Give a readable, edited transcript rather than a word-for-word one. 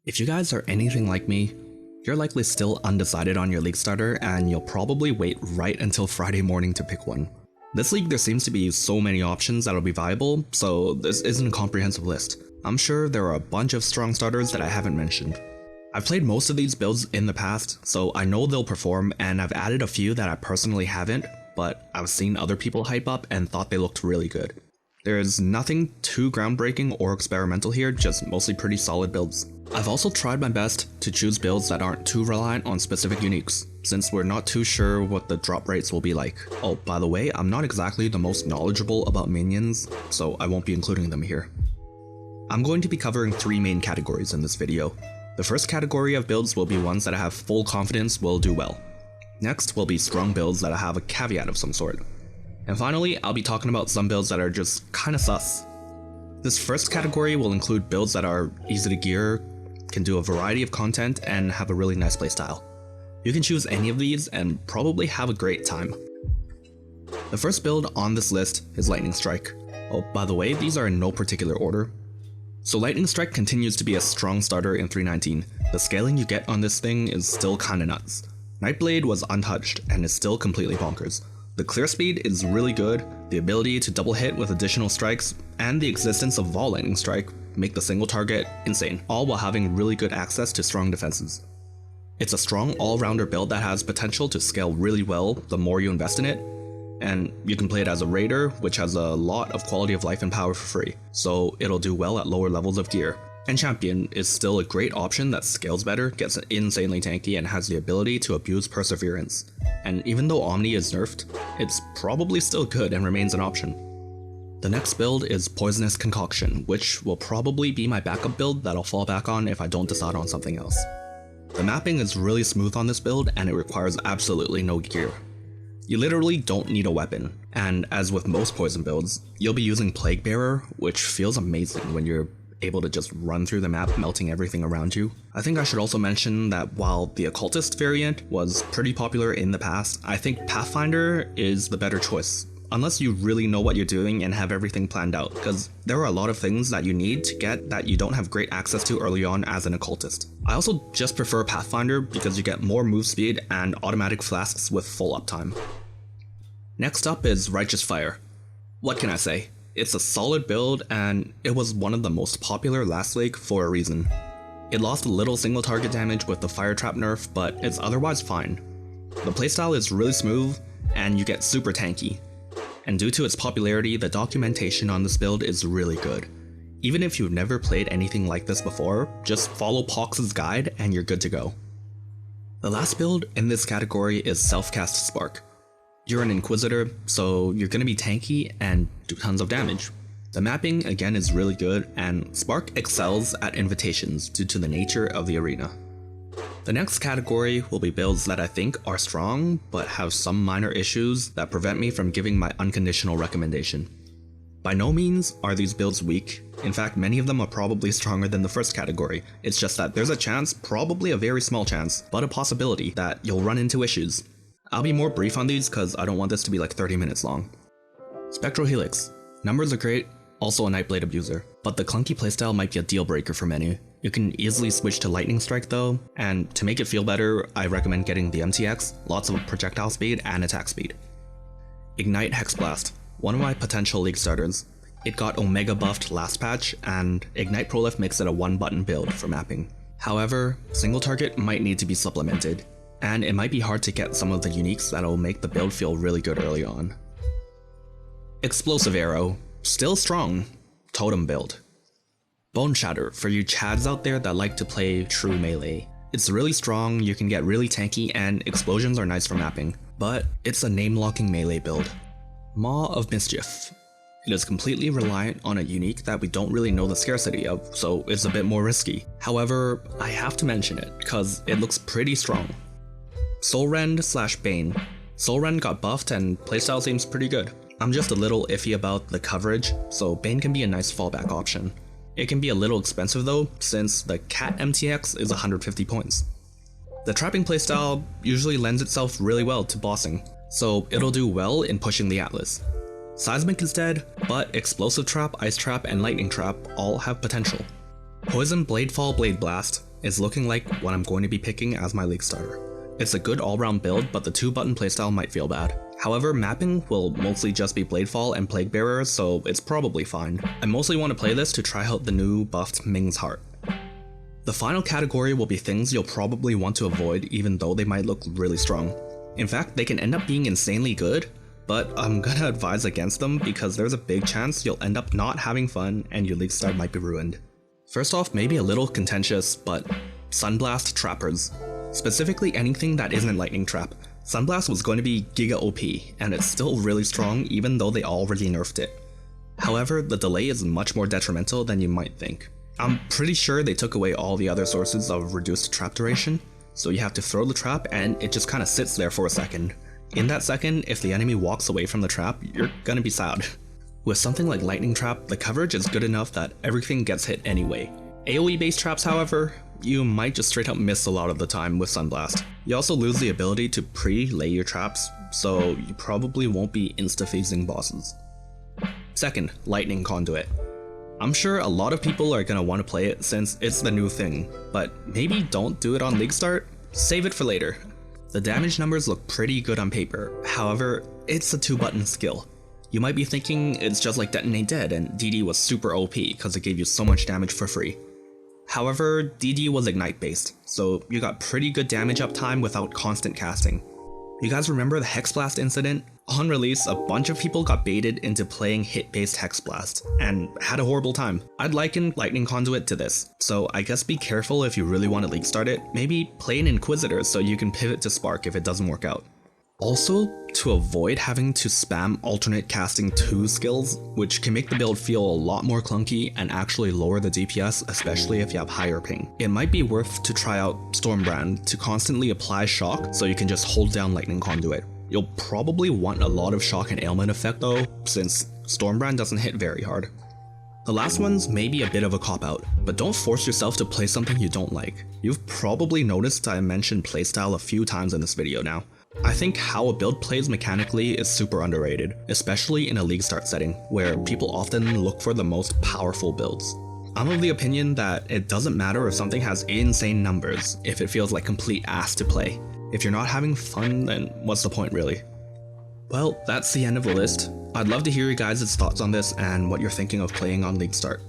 If you guys are anything like me, you're likely still undecided on your league starter and you'll probably wait right until Friday morning to pick one. This league there seems to be so many options that'll be viable, so this isn't a comprehensive list. I'm sure there are a bunch of strong starters that I haven't mentioned. I've played most of these builds in the past, so I know they'll perform, and I've added a few that I personally haven't, but I've seen other people hype up and thought they looked really good. There's nothing too groundbreaking or experimental here, just mostly pretty solid builds. I've also tried my best to choose builds that aren't too reliant on specific uniques, since we're not too sure what the drop rates will be like. Oh, by the way, I'm not exactly the most knowledgeable about minions, so I won't be including them here. I'm going to be covering three main categories in this video. The first category of builds will be ones that I have full confidence will do well. Next will be strong builds that I have a caveat of some sort. And finally, I'll be talking about some builds that are just kinda sus. This first category will include builds that are easy to gear, can do a variety of content, and have a really nice playstyle. You can choose any of these and probably have a great time. The first build on this list is Lightning Strike. Oh, by the way, these are in no particular order. So Lightning Strike continues to be a strong starter in 3.19. The scaling you get on this thing is still kinda nuts. Nightblade was untouched and is still completely bonkers. The clear speed is really good, the ability to double hit with additional strikes, and the existence of Vol Lightning Strike make the single target insane, all while having really good access to strong defenses. It's a strong all-rounder build that has potential to scale really well the more you invest in it, and you can play it as a raider, which has a lot of quality of life and power for free, so it'll do well at lower levels of gear. And Champion is still a great option that scales better, gets insanely tanky, and has the ability to abuse Perseverance. And even though Omni is nerfed, it's probably still good and remains an option. The next build is Poisonous Concoction, which will probably be my backup build that I'll fall back on if I don't decide on something else. The mapping is really smooth on this build and it requires absolutely no gear. You literally don't need a weapon, and as with most poison builds, you'll be using Plague Bearer, which feels amazing when you're able to just run through the map, melting everything around you. I think I should also mention that while the Occultist variant was pretty popular in the past, I think Pathfinder is the better choice, unless you really know what you're doing and have everything planned out, because there are a lot of things that you need to get that you don't have great access to early on as an Occultist. I also just prefer Pathfinder because you get more move speed and automatic flasks with full uptime. Next up is Righteous Fire. What can I say? It's a solid build and it was one of the most popular last league for a reason. It lost a little single target damage with the Fire Trap nerf, but it's otherwise fine. The playstyle is really smooth and you get super tanky. And due to its popularity, the documentation on this build is really good. Even if you've never played anything like this before, just follow Pox's guide and you're good to go. The last build in this category is Self-Cast Spark. You're an Inquisitor, so you're gonna be tanky and do tons of damage. The mapping again is really good, and Spark excels at invitations due to the nature of the arena. The next category will be builds that I think are strong, but have some minor issues that prevent me from giving my unconditional recommendation. By no means are these builds weak. In fact, many of them are probably stronger than the first category. It's just that there's a chance, probably a very small chance, but a possibility that you'll run into issues. I'll be more brief on these because I don't want this to be like 30 minutes long. Spectral Helix. Numbers are great, also a Nightblade abuser, but the clunky playstyle might be a deal breaker for many. You can easily switch to Lightning Strike though, and to make it feel better, I recommend getting the MTX, lots of projectile speed and attack speed. Ignite Hexblast. One of my potential league starters. It got Omega buffed last patch, and Ignite Prolif makes it a one-button build for mapping. However, single target might need to be supplemented, and it might be hard to get some of the uniques that'll make the build feel really good early on. Explosive Arrow. Still strong. Totem build. Bone Shatter for you chads out there that like to play true melee. It's really strong, you can get really tanky, and explosions are nice for mapping, but it's a name-locking melee build. Maw of Mischief. It is completely reliant on a unique that we don't really know the scarcity of, so it's a bit more risky. However, I have to mention it, cause it looks pretty strong. Soulrend/Bane. Soulrend got buffed and playstyle seems pretty good. I'm just a little iffy about the coverage, so Bane can be a nice fallback option. It can be a little expensive though, since the Cat MTX is 150 points. The trapping playstyle usually lends itself really well to bossing, so it'll do well in pushing the Atlas. Seismic is dead, but Explosive Trap, Ice Trap, and Lightning Trap all have potential. Poison Bladefall Blade Blast. is looking like what I'm going to be picking as my league starter. It's a good all-round build, but the 2-button playstyle might feel bad. However, mapping will mostly just be Bladefall and Plague Bearer, so it's probably fine. I mostly want to play this to try out the new buffed Ming's Heart. The final category will be things you'll probably want to avoid even though they might look really strong. In fact, they can end up being insanely good, but I'm gonna advise against them because there's a big chance you'll end up not having fun and your league start might be ruined. First off, maybe a little contentious, but Sunblast Trappers. Specifically anything that isn't Lightning Trap. Sunblast was going to be Giga OP, and it's still really strong even though they already nerfed it. However, the delay is much more detrimental than you might think. I'm pretty sure they took away all the other sources of reduced trap duration, so you have to throw the trap and it just kinda sits there for a second. In that second, if the enemy walks away from the trap, you're gonna be sad. With something like Lightning Trap, the coverage is good enough that everything gets hit anyway. AoE based traps, however, you might just straight up miss a lot of the time with Sunblast. You also lose the ability to pre-lay your traps, so you probably won't be insta-phasing bosses. Second, Lightning Conduit. I'm sure a lot of people are gonna want to play it since it's the new thing, but maybe don't do it on League Start, save it for later. The damage numbers look pretty good on paper, however, it's a 2-button skill. You might be thinking it's just like Detonate Dead and DD was super OP because it gave you so much damage for free. However, DD was Ignite based, so you got pretty good damage uptime without constant casting. You guys remember the Hex Blast incident? On release, a bunch of people got baited into playing hit-based Hex Blast, and had a horrible time. I'd liken Lightning Conduit to this, so I guess be careful if you really want to league start it, maybe play an Inquisitor so you can pivot to Spark if it doesn't work out. Also, to avoid having to spam alternate casting 2 skills, which can make the build feel a lot more clunky and actually lower the DPS, especially if you have higher ping. It might be worth to try out Stormbrand to constantly apply shock so you can just hold down Lightning Conduit. You'll probably want a lot of shock and ailment effect though, since Stormbrand doesn't hit very hard. The last one's maybe a bit of a cop-out, but don't force yourself to play something you don't like. You've probably noticed I mentioned playstyle a few times in this video now. I think how a build plays mechanically is super underrated, especially in a league start setting, where people often look for the most powerful builds. I'm of the opinion that it doesn't matter if something has insane numbers if it feels like complete ass to play. If you're not having fun, then what's the point really? Well, that's the end of the list. I'd love to hear you guys' thoughts on this and what you're thinking of playing on League Start.